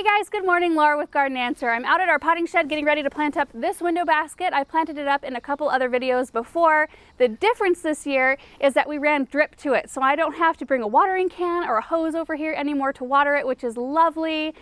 Hey guys, good morning. Laura with Garden Answer. I'm out at our potting shed getting ready to plant up this window basket. I planted it up in a couple other videos before. The difference this year is that we ran drip to it, so I don't have to bring a watering can or a hose over here anymore to water it, which is lovely.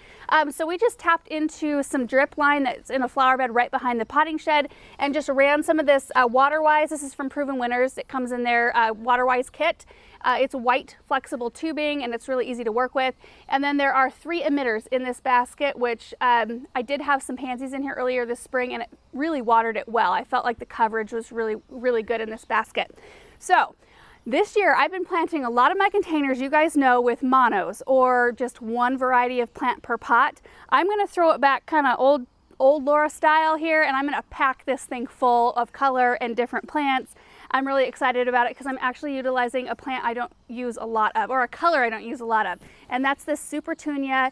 So we just tapped into some drip line that's in a flower bed right behind the potting shed and just ran some of this Waterwise. This is from Proven Winners. It comes in their Waterwise kit. It's white flexible tubing and it's really easy to work with. And then there are 3 emitters in this basket, which I did have some pansies in here earlier this spring and it really watered it well. I felt like the coverage was really good in this basket. So this year I've been planting a lot of my containers, you guys know, with monos or just one variety of plant per pot. I'm going to throw it back kind of old Laura style here, and I'm going to pack this thing full of color and different plants. I'm really excited about it because I'm actually utilizing a plant I don't use a lot of, or a color I don't use a lot of, and that's this Supertunia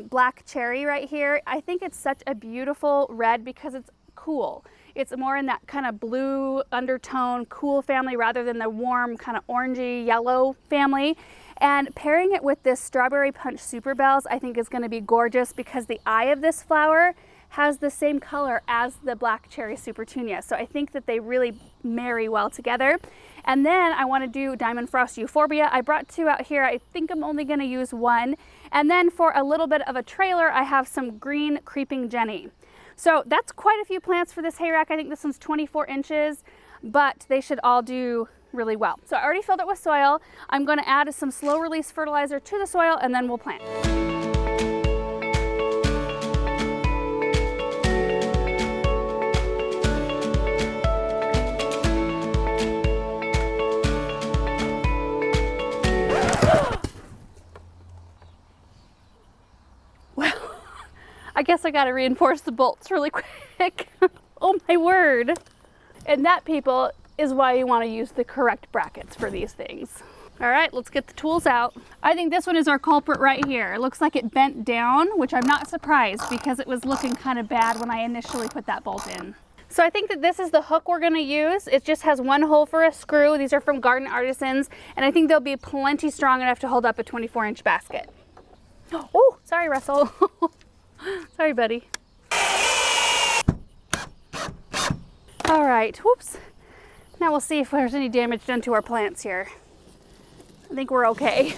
black cherry right here. I think it's such a beautiful red because it's cool. It's more in that kind of blue undertone, cool family rather than the warm kind of orangey yellow family. And pairing it with this Strawberry Punch Superbells I think is going to be gorgeous because the eye of this flower has the same color as the black cherry Supertunia. So I think that they really marry well together. And then I want to do Diamond Frost Euphorbia. I brought 2 out here. I think I'm only going to use 1. And then for a little bit of a trailer, I have some green Creeping Jenny. So that's quite a few plants for this hay rack. I think this one's 24 inches, but they should all do really well. So I already filled it with soil. I'm going to add some slow release fertilizer to the soil and then we'll plant. I guess I gotta reinforce the bolts really quick. Oh my word. And that, people, is why you want to use the correct brackets for these things. All right, let's get the tools out. I think this one is our culprit right here. It looks like it bent down, which I'm not surprised because it was looking kind of bad when I initially put that bolt in. So I think that this is the hook we're gonna use. It just has 1 hole for a screw. These are from Garden Artisans, and I think they'll be plenty strong enough to hold up a 24-inch basket. Oh, sorry, Russell. Sorry, buddy. All right, whoops. Now we'll see if there's any damage done to our plants here. I think we're okay.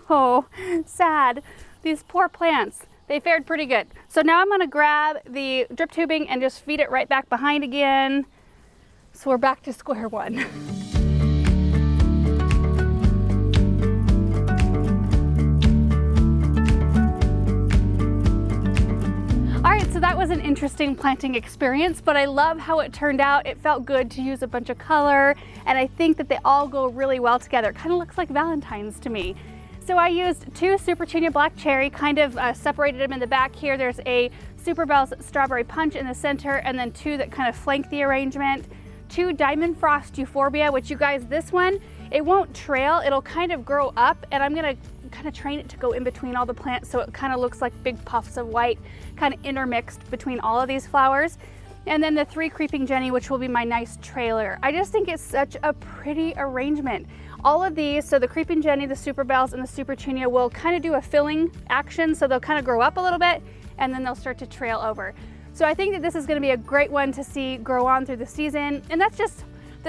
Oh, sad. These poor plants. They fared pretty good. So now I'm gonna grab the drip tubing and just feed it right back behind again. So we're back to square one. So that was an interesting planting experience, but I love how it turned out. It felt good to use a bunch of color, and I think that they all go really well together. It kind of looks like Valentine's to me. So I used 2 Supertunia Black Cherry, kind of separated them in the back here. There's a Superbells Strawberry Punch in the center, and then 2 that kind of flank the arrangement. 2 Diamond Frost Euphorbia, which, you guys, this one, it won't trail. It'll kind of grow up, and I'm gonna kind of train it to go in between all the plants so it kind of looks like big puffs of white kind of intermixed between all of these flowers. And then the 3 Creeping Jenny, which will be my nice trailer. I just think it's such a pretty arrangement. All of these, so the Creeping Jenny, the Superbells, and the Supertunia will kind of do a filling action, so they'll kind of grow up a little bit and then they'll start to trail over. So I think that this is going to be a great one to see grow on through the season, and that's just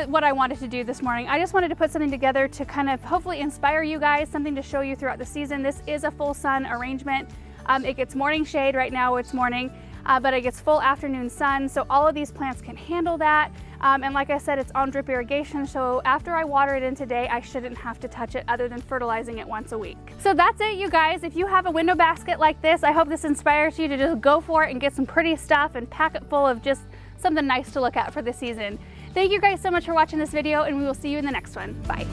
what I wanted to do this morning. I just wanted to put something together to kind of hopefully inspire you guys, something to show you throughout the season. This is a full sun arrangement. It gets morning shade. Right now it's morning, but it gets full afternoon sun, so all of these plants can handle that. And like I said, it's on drip irrigation, so after I water it in today, I shouldn't have to touch it other than fertilizing it once a week. So that's it, you guys. If you have a window basket like this, I hope this inspires you to just go for it and get some pretty stuff and pack it full of just something nice to look at for the season. Thank you guys so much for watching this video, and we will see you in the next one. Bye.